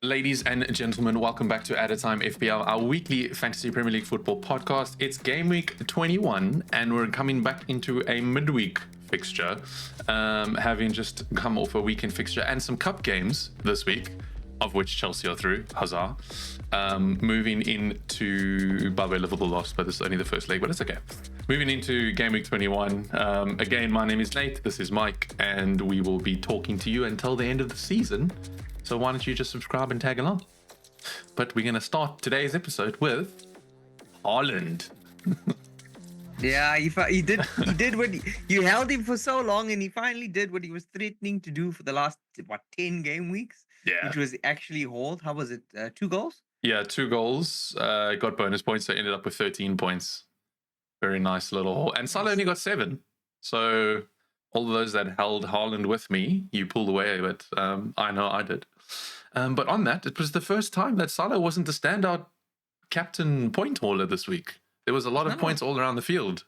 Ladies and gentlemen, welcome back to Added Time FPL, our weekly fantasy Premier League football podcast. It's Gameweek 21, and we're coming back into a midweek fixture, having just come off a weekend fixture and some cup games this week, of which Chelsea are through. Huzzah! Moving into, by the way, Liverpool lost, but this is only the first leg, but it's okay. Moving into Gameweek 21. Again, my name is Nate. This is Mike, and we will be talking to you until the end of the season. So why don't you just subscribe and tag along? But we're going to start today's episode with Haaland. Yeah, he did what you held him for so long, and he finally did what he was threatening to do for the last 10 game weeks. Yeah. Which was actually hold. How was it? 2 goals? Yeah, 2 goals. Got bonus points, so ended up with 13 points. Very nice little haul. And Salah only got 7. So all of those that held Haaland with me, you pulled away, but I know I did. But on that, it was the first time that Salah wasn't the standout captain point hauler this week. There was a lot of points all around the field.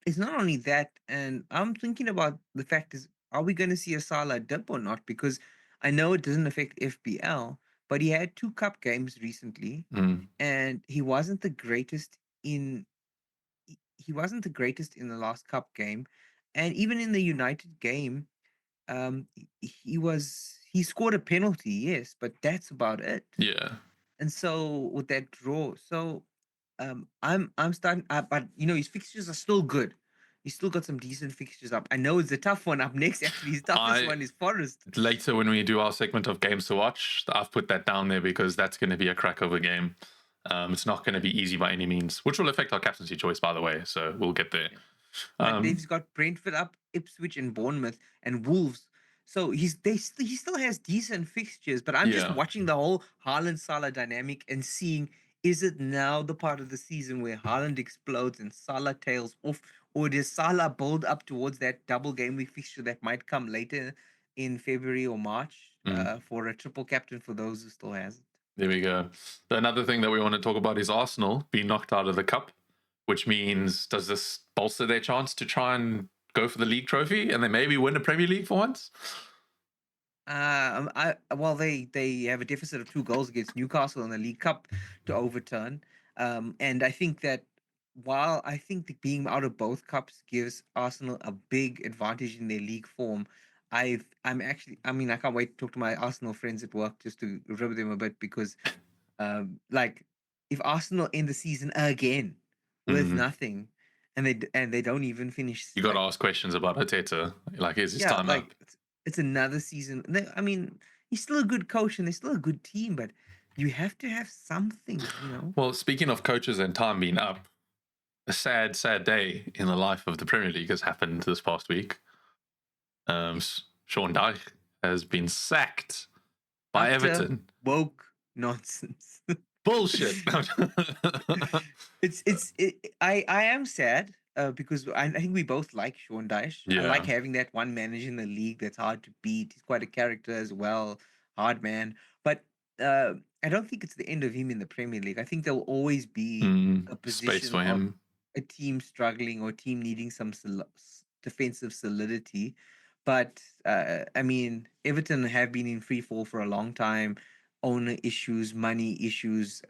It's not only that, and I'm thinking about the fact is, are we going to see a Salah dip or not? Because I know it doesn't affect FPL, but he had 2 cup games recently, and he wasn't the greatest in the last cup game, and even in the United game, he scored a penalty, yes, but that's about it. Yeah. And so with that draw, so I'm starting, but his fixtures are still good. He's still got some decent fixtures up. I know it's a tough one up next. Actually, his toughest one is Forest. Later, when we do our segment of games to watch, I've put that down there because that's going to be a crack of a game. It's not going to be easy by any means, which will affect our captaincy choice, by the way. So we'll get there. But he's got Brentford up, Ipswich and Bournemouth, and Wolves. So he still has decent fixtures. But I'm just watching the whole Haaland Salah dynamic and seeing, is it now the part of the season where Haaland explodes and Salah tails off, or does Salah build up towards that double game week fixture that might come later in February or March for a triple captain for those who still has it? There we go. Another thing that we want to talk about is Arsenal being knocked out of the cup, which means, does this bolster their chance to try and go for the league trophy and then maybe win a Premier League for once? They have a deficit of 2 goals against Newcastle in the League Cup to overturn. And I think that while I think that being out of both cups gives Arsenal a big advantage in their league form, I can't wait to talk to my Arsenal friends at work just to rib them a bit because, if Arsenal end the season again with nothing, and they don't even finish, you got to ask questions about Arteta. Is his time up? It's another season. He's still a good coach and they're still a good team, but you have to have something, Well, speaking of coaches and time being up, a sad, sad day in the life of the Premier League has happened this past week. Sean Dyche has been sacked by Everton. Woke nonsense. Bullshit. I am sad. Because I think we both like Sean Dyche. Yeah. I like having that one manager in the league that's hard to beat. He's quite a character as well, hard man. But I don't think it's the end of him in the Premier League. I think there'll always be a position space for him, a team struggling or a team needing some defensive solidity. But Everton have been in free fall for a long time. Owner issues, money issues,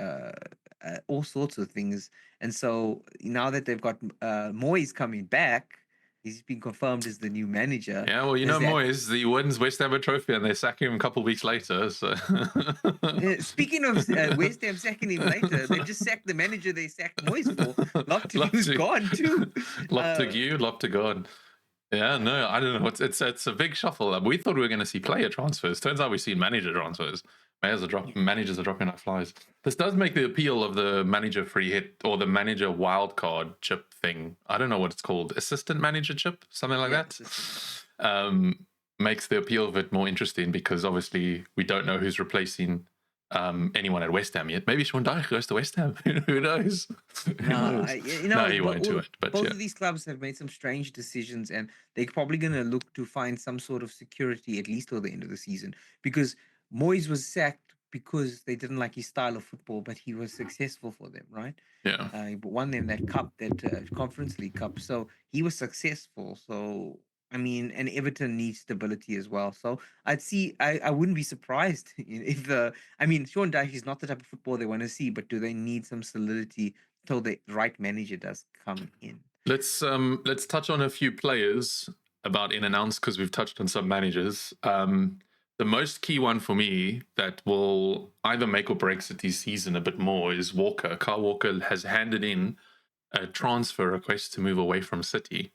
all sorts of things. And so now that they've got Moyes coming back, he's been confirmed as the new manager. Yeah, well, Moyes, he wins West Ham a trophy and they sack him a couple of weeks later. So. Speaking of West Ham sacking him later, they just sacked the manager they sacked Moyes for. Lopetegui's gone too. Lopetegui gone. Yeah, no, I don't know. It's a big shuffle. We thought we were going to see player transfers. Turns out we've seen manager transfers. Managers are dropping like flies. This does make the appeal of the manager free hit or the manager wildcard chip thing. I don't know what it's called. Assistant manager chip, something like that. Makes the appeal of it more interesting because obviously we don't know who's replacing anyone at West Ham yet. Maybe Sean Dyche goes to West Ham. Who knows? No, he won't do it. But both of these clubs have made some strange decisions, and they're probably going to look to find some sort of security at least till the end of the season. Because Moyes was sacked because they didn't like his style of football, but he was successful for them, right? Yeah. He won them that cup, that Conference League cup. So he was successful. So I mean, and Everton needs stability as well. So I wouldn't be surprised if I mean, Sean Dyche is not the type of football they want to see, but do they need some solidity till the right manager does come in? Let's touch on a few players about in and outs because we've touched on some managers. The most key one for me that will either make or break City's season a bit more is Walker. Kyle Walker has handed in a transfer request to move away from City.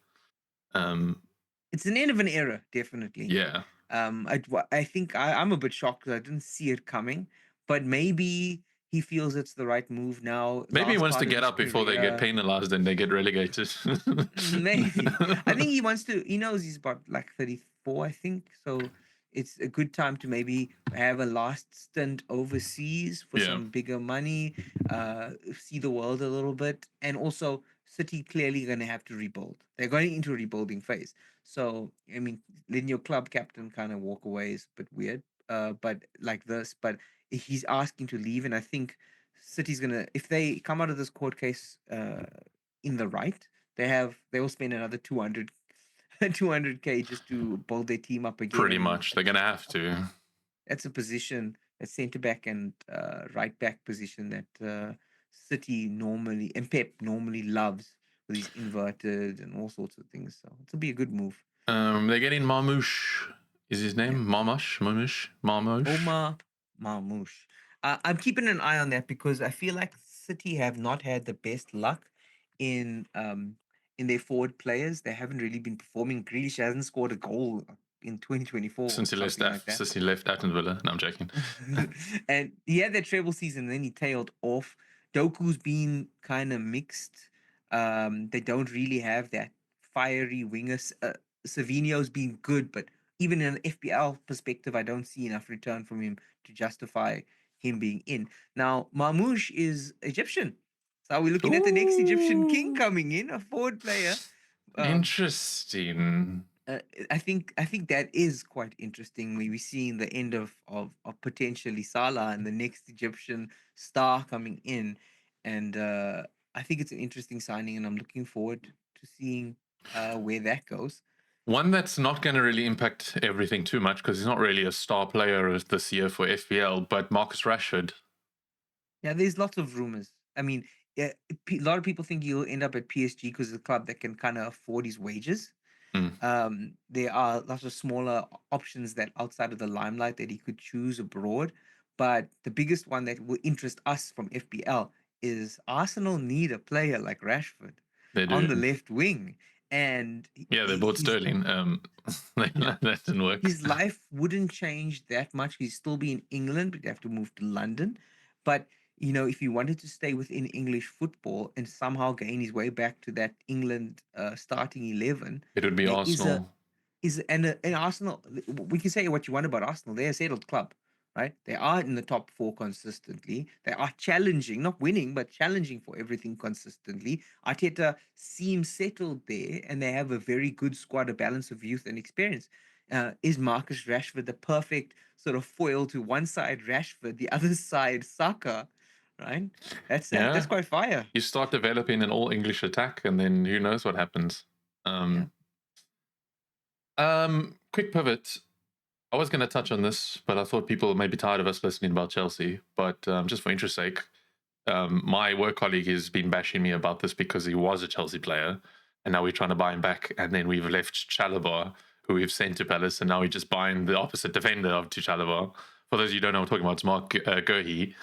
It's an end of an era, definitely. Yeah. I think I'm a bit shocked because I didn't see it coming, but maybe he feels it's the right move now. Maybe he Last wants to part of get his up before they get career, penalized and they get relegated. maybe. I think he wants to. He knows he's about like 34, I think. So it's a good time to maybe have a last stint overseas for Yeah. some bigger money, see the world a little bit, and also City clearly going to have to rebuild. They're going into a rebuilding phase. So I mean, letting your club captain kind of walk away is a bit weird. But like this, but he's asking to leave, and I think City's gonna, if they come out of this court case in the right, they will spend another 200k just to build their team up again. Pretty And much. They're going to have to. that's a position, a centre back and right back position that City normally and Pep normally loves with these inverted and all sorts of things. So it'll be a good move. They're getting Marmoush. Is his name Marmoush? Omar Marmoush. I'm keeping an eye on that because I feel like City have not had the best luck in in their forward players. They haven't really been performing. Grealish hasn't scored a goal in 2024 or Since he left something like that. since he left Aston Villa. No, I'm joking. And he had that treble season, then he tailed off. Doku's been kind of mixed. They don't really have that fiery winger. Savinho's been good, but even in an FPL perspective, I don't see enough return from him to justify him being in. Now, Marmoush is Egyptian. So are we looking at the next Egyptian king Ooh. coming in, a forward player? Interesting. I think that is quite interesting. We're seeing the end of potentially Salah and the next Egyptian star coming in, and I think it's an interesting signing, and I'm looking forward to seeing where that goes. One that's not going to really impact everything too much because he's not really a star player this year for FPL, but Marcus Rashford. Yeah, there's lots of rumors. I mean, yeah, a lot of people think he'll end up at PSG because it's a club that can kind of afford his wages. There are lots of smaller options that outside of the limelight that he could choose abroad, but the biggest one that will interest us from FPL is Arsenal need a player like Rashford They on do. the left wing, and Yeah, they bought Sterling. That didn't work. his life wouldn't change that much. He'd still be in England, but he'd have to move to London. But if he wanted to stay within English football and somehow gain his way back to that England starting 11, It would be there is a Arsenal. and Arsenal. We can say what you want about Arsenal. They're a settled club, right? They are in the top four consistently. They are challenging, not winning, but challenging for everything consistently. Arteta seems settled there, and they have a very good squad, a balance of youth and experience. Is Marcus Rashford the perfect sort of foil to one side Rashford, the other side Saka, right? That's Yeah. quite fire. You start developing an all English attack, and then who knows what happens. Quick pivot. I was going to touch on this, but I thought people may be tired of us listening about Chelsea. But just for interest's sake, my work colleague has been bashing me about this because he was a Chelsea player, and now we're trying to buy him back. And then we've left Chalobah, who we've sent to Palace, and now we're just buying the opposite defender of Chalobah. For those of you who don't know what I'm talking about, it's Mark Gurhey.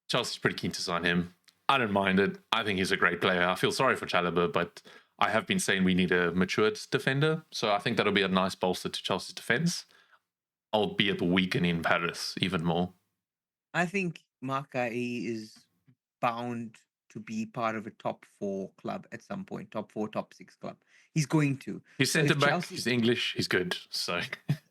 Chelsea's pretty keen to sign him. I don't mind it. I think he's a great player. I feel sorry for Chalobah, but I have been saying we need a matured defender. So I think that'll be a nice bolster to Chelsea's defense, albeit weakening Paris even more. I think Mikyle is bound to be part of a top four club at some point, top four, top six club. He's going to. He's centre back, he's English, he's good. So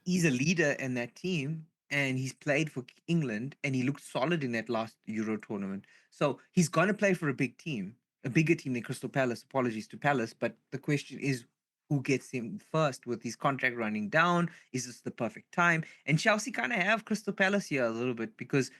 he's a leader in that team, and he's played for England, and he looked solid in that last Euro tournament. So he's going to play for a big team, a bigger team than Crystal Palace. Apologies to Palace, but the question is, who gets him first with his contract running down? Is this the perfect time? And Chelsea kind of have Crystal Palace here a little bit because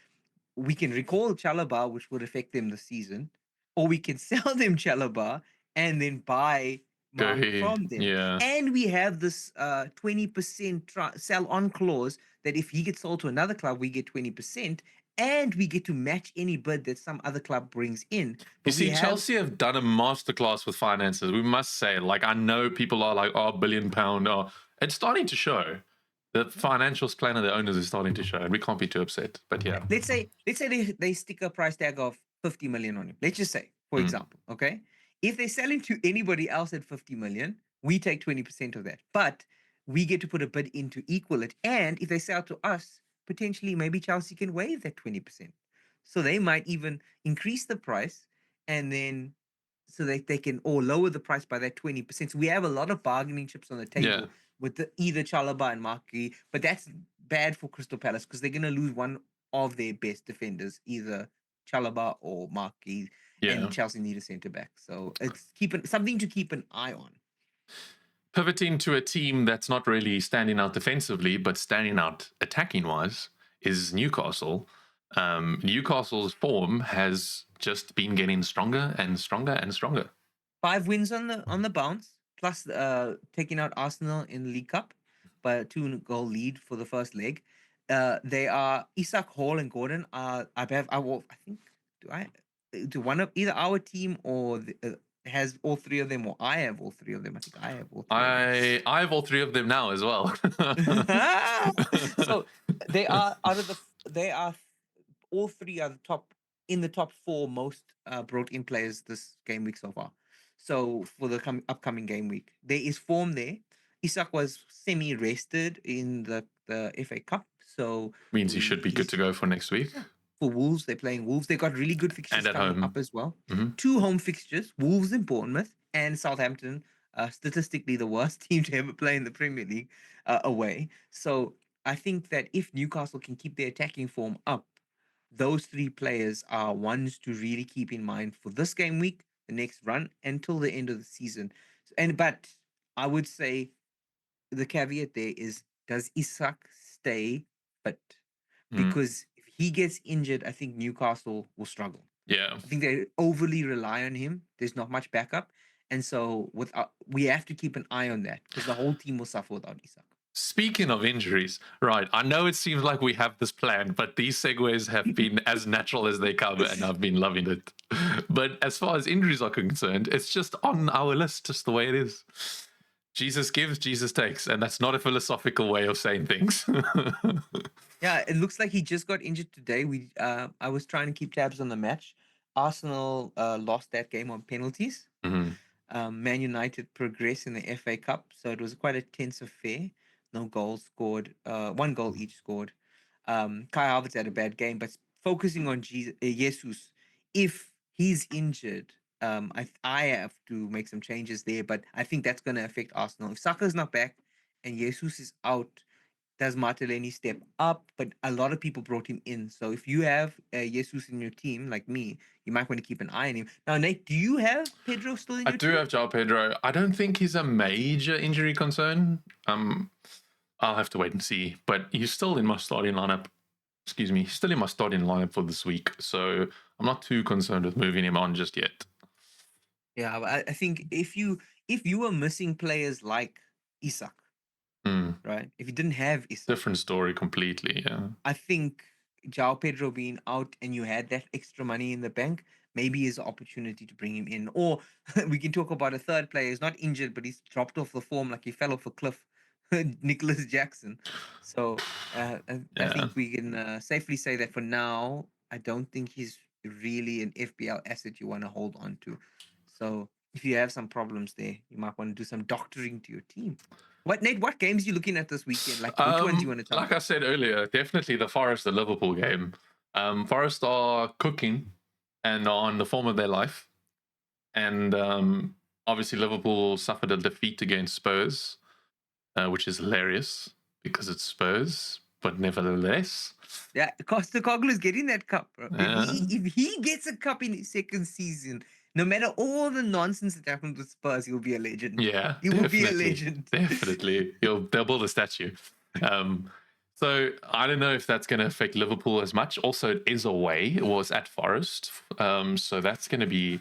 we can recall Chalobah, which would affect them this season, or we can sell them Chalobah and then buy mark from them. Yeah. And we have this 20% sell on clause that if he gets sold to another club, we get 20%, and we get to match any bid that some other club brings in. You see, Chelsea have done a masterclass with finances. We must say, like, I know people are like, oh, £1 billion. Oh, it's starting to show. The financial plan of the owners is starting to show, and we can't be too upset. But yeah, let's say they stick a price tag of 50 million on him. Let's just say, for example, okay, if they sell him to anybody else at 50 million, we take 20% of that, but we get to put a bid in to equal it. And if they sell to us, potentially maybe Chelsea can waive that 20%, so they might even increase the price, and then so that they can or lower the price by that 20%. So we have a lot of bargaining chips on the table with either Chalobah and Marquis, but that's bad for Crystal Palace because they're going to lose one of their best defenders, either Chalobah or Marquis, and Chelsea need a centre back. So it's something to keep an eye on. Pivoting to a team that's not really standing out defensively, but standing out attacking-wise, is Newcastle. Newcastle's form has just been getting stronger and stronger and stronger. 5 wins on the bounce, plus taking out Arsenal in League Cup by a 2-goal lead for the first leg. They are Isak, Hall, and Gordon. I think do one of either our team or has all 3 of them, or I have all 3 of them. I think I have all 3 of them. I have all 3 of them now as well. So they are all 3 are in the top 4 most brought in players this game week so far. So for the upcoming game week, there is form there. Isak was semi-rested in the FA Cup, so means he should be good to go for next week. For Wolves, they're playing Wolves. They got really good fixtures coming home up as well. 2 home fixtures: Wolves and Bournemouth, and Southampton. Statistically, the worst team to ever play in the Premier League away. So I think that if Newcastle can keep their attacking form up, those 3 players are ones to really keep in mind for this game week, the next run, until the end of the season. But I would say the caveat there is, does Isak stay fit? Because if he gets injured, I think Newcastle will struggle. Yeah. I think they overly rely on him. There's not much backup. And so we have to keep an eye on that, because the whole team will suffer without Isak. Speaking of injuries, right, I know it seems like we have this plan, but these segues have been as natural as they come, and I've been loving it. But as far as injuries are concerned, it's just on our list, just the way it is. Jesus gives, Jesus takes, and that's not a philosophical way of saying things. Yeah, it looks like he just got injured today. I was trying to keep tabs on the match. Arsenal lost that game on penalties. Man United progressed in the FA Cup, so it was quite a tense affair. No goals scored. 1 goal each scored. Kai Havertz had a bad game, but focusing on Jesus, if he's injured, I have to make some changes there. But I think that's going to affect Arsenal. If Saka's not back and Jesus is out, does Martinelli step up? But a lot of people brought him in. So if you have Jesus in your team, like me, you might want to keep an eye on him. Now, Nate, do you have Pedro still in your team? I do have João Pedro. I don't think he's a major injury concern. I'll have to wait and see. But he's still in my starting lineup. Excuse me. He's still in my starting lineup for this week. So I'm not too concerned with moving him on just yet. Yeah, I think if you were missing players like Isak, right? If you didn't have Isak, different story completely. Yeah, I think João Pedro being out and you had that extra money in the bank, maybe is an opportunity to bring him in. Or we can talk about a third player. He's not injured, but he's dropped off the form like he fell off a cliff. Nicholas Jackson. So I think we can safely say that for now, I don't think he's really an FPL asset you want to hold on to. So if you have some problems there, you might want to do some doctoring to your team. Nate, what games are you looking at this weekend? Like, which ones do you want to tell Like I said earlier, definitely the Forest, the Liverpool game. Forest are cooking and are on the form of their life. And obviously Liverpool suffered a defeat against Spurs, which is hilarious because it's Spurs, but nevertheless. Yeah, Costa is getting that cup, bro. If he gets a cup in his second season, no matter all the nonsense that happened with Spurs, he'll be a legend. Yeah, he will be a legend. Definitely, they'll build a statue. So I don't know if that's going to affect Liverpool as much. Also, it is away. It was at Forest, so that's going to be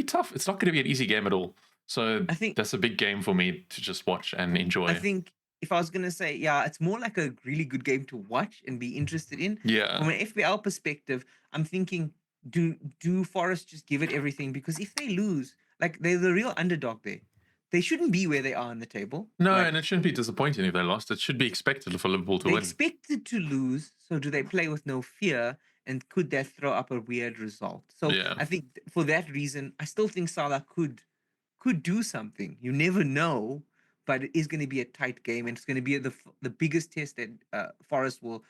tough. It's not going to be an easy game at all. So I think that's a big game for me to just watch and I enjoy. think if I was gonna say, yeah, it's more like a really good game to watch and be interested in. Yeah. From an FPL perspective, I'm thinking, do Forest just give it everything? Because if they lose, like they're the real underdog there. They shouldn't be where they are on the table. No, Like and it shouldn't be disappointing if they lost. It should be expected for Liverpool to they win. expected to lose, so do they play with no fear? And could that throw up a weird result? So Yeah. I think for that reason, I still think Salah could do something. You never know, but it is going to be a tight game, and it's going to be the biggest test that Forest will.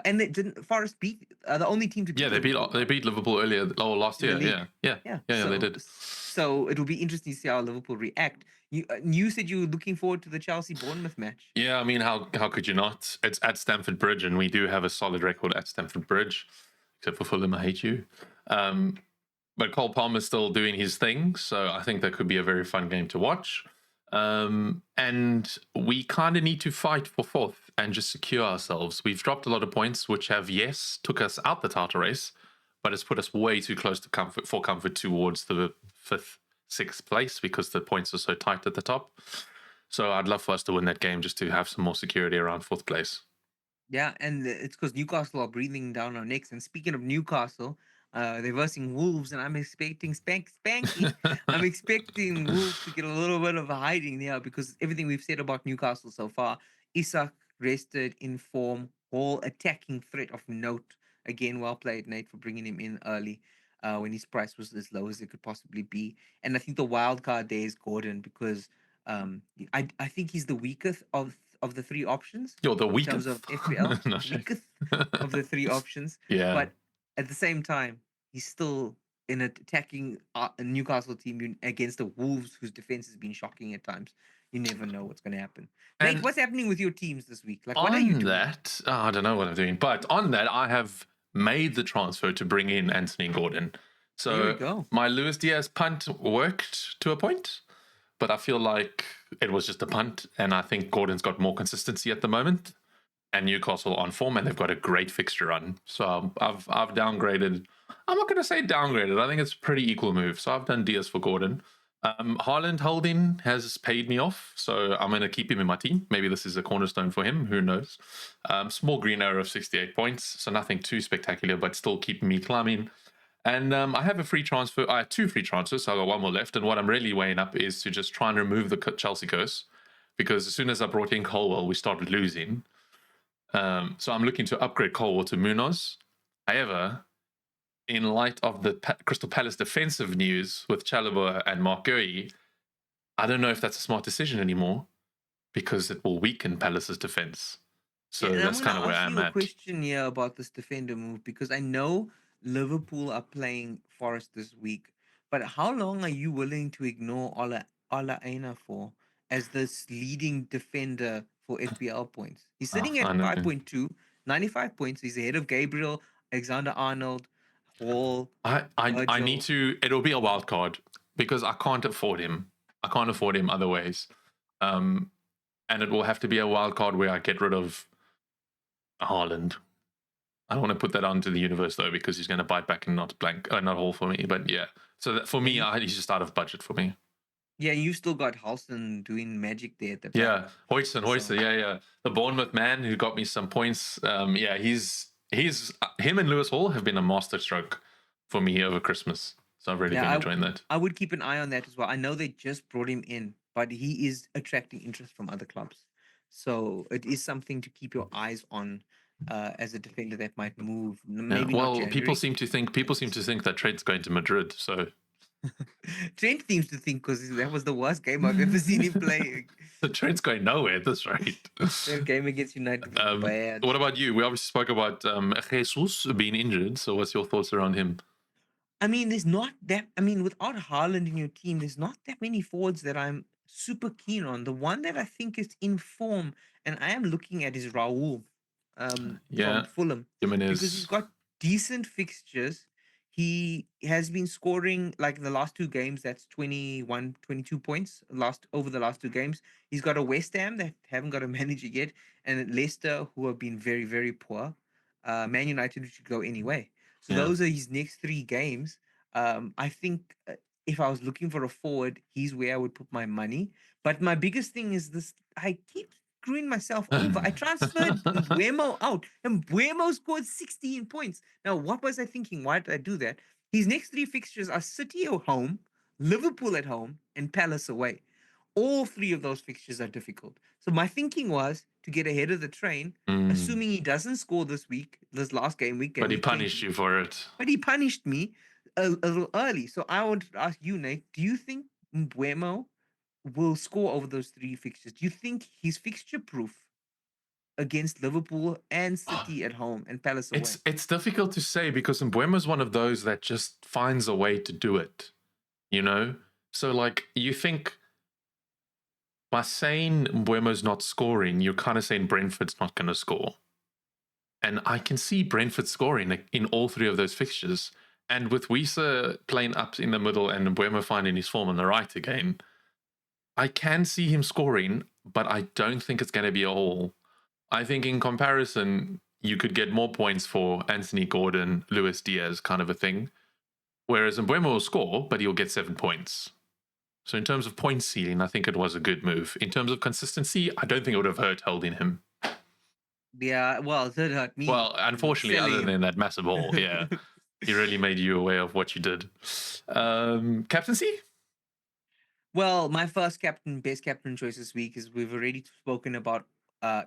And they didn't Forest beat the only team to Yeah, beat they beat Liverpool, right? Liverpool earlier last In the year. league. Yeah, So they did. so it will be interesting to see how Liverpool react. You said you were looking forward to the Chelsea Bournemouth match. Yeah, I mean, how could you not? It's at Stamford Bridge, and we do have a solid record at Stamford Bridge, except for Fulham. I hate you. But Cole Palmer's still doing his thing, so I think that could be a very fun game to watch. And we kind of need to fight for fourth and just secure ourselves. We've dropped a lot of points, which have took us out the title race, but it's put us way too close to comfort towards the fifth, sixth place because the points are so tight at the top. So I'd love for us to win that game just to have some more security around fourth place. Yeah, and it's because Newcastle are breathing down our necks. And speaking of Newcastle, they're versing Wolves, and I'm expecting Spanky. I'm expecting Wolves to get a little bit of a hiding there because everything we've said about Newcastle so far, Isak rested in form, whole attacking threat of note. Again, well played, Nate, for bringing him in early when his price was as low as it could possibly be. And I think the wild card there is Gordon because I think he's the weakest of the three options You're the in terms weakest. of FPL, No, weakest of the three options. yeah. But at the same time, he's still in an attacking a Newcastle team against the Wolves, whose defense has been shocking at times. You never know what's going to happen. Nate, And what's happening with your teams this week? Like, what are you on doing? that, I don't know what I'm doing, but on that, I have made the transfer to bring in Anthony Gordon. There we So go. my Luis Diaz punt worked to a point, but I feel like it was just a punt, and I think Gordon's got more consistency at the moment, and Newcastle on form, and they've got a great fixture run. So I've downgraded. I'm not going to say downgraded. I think it's a pretty equal move. So I've done Diaz for Gordon. Haaland holding has paid me off, so I'm going to keep him in my team. Maybe this is a cornerstone for him. Who knows? Small green arrow of 68 points, so nothing too spectacular, but still keeping me climbing. And I have a free transfer. I have 2 free transfers, so I've got 1 more left. And what I'm really weighing up is to just try and remove the Chelsea curse, because as soon as I brought in Colwell, we started losing. So I'm looking to upgrade Colwell to Munoz. However, in light of the Crystal Palace defensive news with Chalobah and Mark Gurry, I don't know if that's a smart decision anymore because it will weaken Palace's defense. So Yeah, and that's I'm kind going of to where ask I'm you a at. question here about this defender move because I know Liverpool are playing Forest this week, but how long are you willing to ignore Ola Aina for as this leading defender for FPL points? He's sitting I at know. 5.2, 95 points. He's ahead of Gabriel, Alexander Arnold, Hall, I need Virgil. to. It'll be a wild card because I can't afford him. I can't afford him other ways. And it will have to be a wild card where I get rid of Haaland. I don't want to put that onto the universe though because he's going to bite back and not Hall for me. But yeah, so that, for me, he's just out of budget for me. Yeah, you still got Halston doing magic there at the back. Yeah, Hoyson, yeah. The Bournemouth man who got me some points. Yeah, he's him and Lewis Hall have been a master stroke for me over Christmas. So I've really been enjoying that. I would keep an eye on that as well. I know they just brought him in, but he is attracting interest from other clubs. So it is something to keep your eyes on as a defender that might move. Maybe Yeah, not well, January. people seem to think that Trent's going to Madrid. So Trent seems to think because that was the worst game I've ever seen him play. the Trent's going nowhere at this rate. That game against United was bad. What about you? We obviously spoke about Jesus being injured. So what's your thoughts around him? I mean, there's not that. I mean, without Haaland in your team, there's not that many forwards that I'm super keen on. The one that I think is in form, and I am looking at, is Raul, from Fulham, because he's got decent fixtures. He has been scoring like the last 2 games. That's 21, 22 points over the last 2 games. He's got a West Ham that haven't got a manager yet, and Leicester who have been very, very poor. Man United should go anyway. So those are his next 3 games. I think if I was looking for a forward, he's where I would put my money. But my biggest thing is this: I keep screwing myself over. I transferred Mbuemo out, and Mbuemo scored 16 points. Now, what was I thinking? Why did I do that? His next 3 fixtures are City at home, Liverpool at home, and Palace away. All 3 of those fixtures are difficult. So my thinking was to get ahead of the train, assuming he doesn't score this week, this last game week. But he punished you for it. But he punished me a little early. So I wanted to ask you, Nate, do you think Mbuemo will score over those 3 fixtures? Do you think he's fixture proof against Liverpool and City at home and Palace away? It's difficult to say because Mbuemo is one of those that just finds a way to do it, you know? So, like, you think by saying Mbuemo's not scoring, you're kind of saying Brentford's not going to score. And I can see Brentford scoring in all 3 of those fixtures. And with Wieser playing up in the middle and Mbuemo finding his form on the right again, I can see him scoring, but I don't think it's going to be a haul. I think in comparison, you could get more points for Anthony Gordon, Luis Diaz kind of a thing. Whereas Mbuemo will score, but he'll get 7 points. So in terms of point ceiling, I think it was a good move. In terms of consistency, I don't think it would have hurt holding him. Yeah, well, it did hurt me. Well, unfortunately, other than that massive haul, yeah. He really made you aware of what you did. Captaincy? Well, my first best captain choice this week is we've already spoken about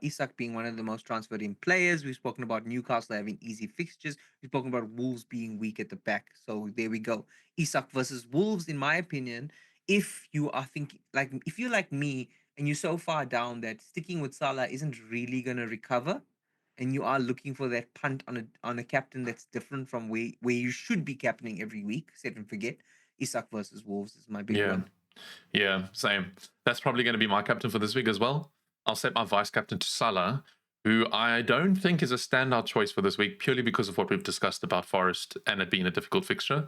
Isak being one of the most transferred in players. We've spoken about Newcastle having easy fixtures. We've spoken about Wolves being weak at the back. So there we go. Isak versus Wolves, in my opinion, if you are thinking, like, if you're like me and you're so far down that sticking with Salah isn't really going to recover, and you are looking for that punt on a captain that's different from where you should be captaining every week, set and forget, Isak versus Wolves is my big one. Yeah, same. That's probably going to be my captain for this week as well. I'll set my vice captain to Salah, who I don't think is a standout choice for this week, purely because of what we've discussed about Forest and it being a difficult fixture.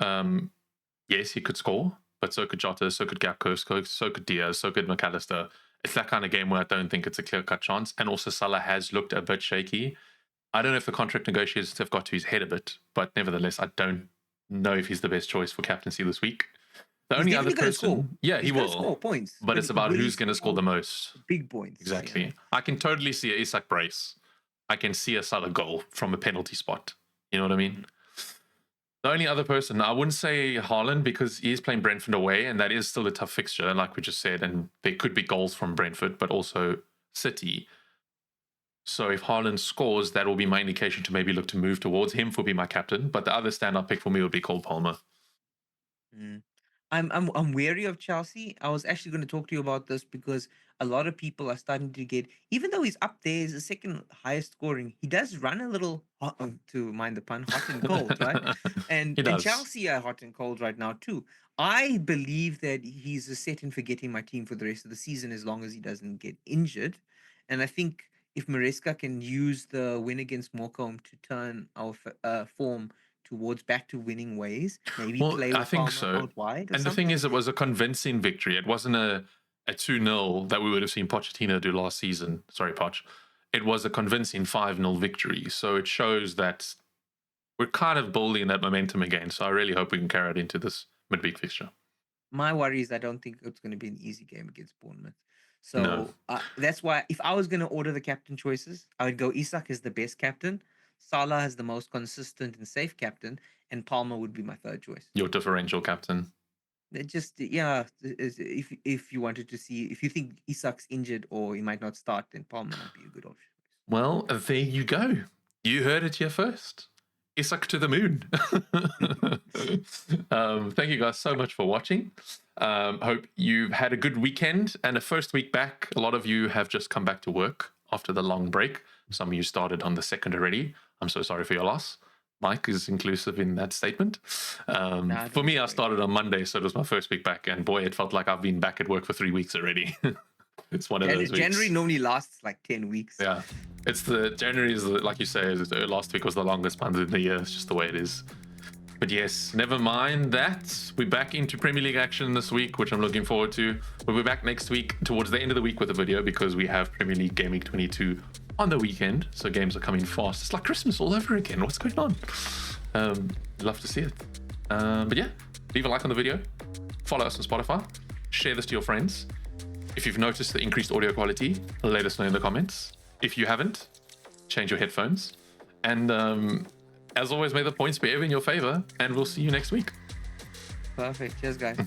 Yes, he could score, but so could Jota, so could Gakpo, so could Diaz, so could McAllister. It's that kind of game where I don't think it's a clear-cut chance. And also Salah has looked a bit shaky. I don't know if the contract negotiators have got to his head a bit, but nevertheless, I don't know if he's the best choice for captaincy this week. The only other person, he will score points, but it's about who's going to score the most. Big points. Exactly. Yeah. I can totally see a Isak brace. I can see a Salah goal from a penalty spot. You know what I mean? The only other person, I wouldn't say Haaland because he's playing Brentford away, and that is still a tough fixture, like we just said, and there could be goals from Brentford, but also City. So if Haaland scores, that will be my indication to maybe look to move towards him for being my captain. But the other standout pick for me would be Cole Palmer. I'm wary of Chelsea. I was actually going to talk to you about this because a lot of people are starting to get, even though he's up there, he's the second highest scoring, he does run a little hot, to mind the pun, hot and cold, right? And Chelsea are hot and cold right now too. I believe that he's a set in for getting my team for the rest of the season as long as he doesn't get injured. And I think if Maresca can use the win against Morecambe to turn our form towards back to winning ways, maybe play with Palmer out wide. And the thing is, it was a convincing victory. It wasn't a 2-0 that we would have seen Pochettino do last season. Sorry, Poch. It was a convincing 5-0 victory. So it shows that we're kind of building that momentum again. So I really hope we can carry it into this midweek fixture. My worry is I don't think it's going to be an easy game against Bournemouth. So that's why if I was going to order the captain choices, I would go Isak as the best captain, Salah as the most consistent and safe captain, and Palmer would be my third choice. Your differential captain. It just, if you wanted to see, if you think Isak's injured or he might not start, then Palmer might be a good option. Well, there you go. You heard it here first. Isak to the moon. Thank you guys so much for watching. Hope you've had a good weekend and a first week back. A lot of you have just come back to work after the long break. Some of you started on the 2nd already. I'm so sorry for your loss. Mike is inclusive in that statement. For me, I started on Monday, so it was my first week back. And boy, it felt like I've been back at work for 3 weeks already. It's one of those weeks. January normally lasts like 10 weeks. Yeah. January is, like you say, last week was the longest month of the year. It's just the way it is. But yes, never mind that. We're back into Premier League action this week, which I'm looking forward to. We'll be back next week towards the end of the week with a video because we have Premier League Gameweek 22 on the weekend. So games are coming fast. It's like Christmas all over again. What's going on? Love to see it. But yeah, leave a like on the video, follow us on Spotify, share this to your friends. If you've noticed the increased audio quality, let us know in the comments. If you haven't, change your headphones. And as always, may the points be ever in your favor, and we'll see you next week. Perfect. Cheers, guys.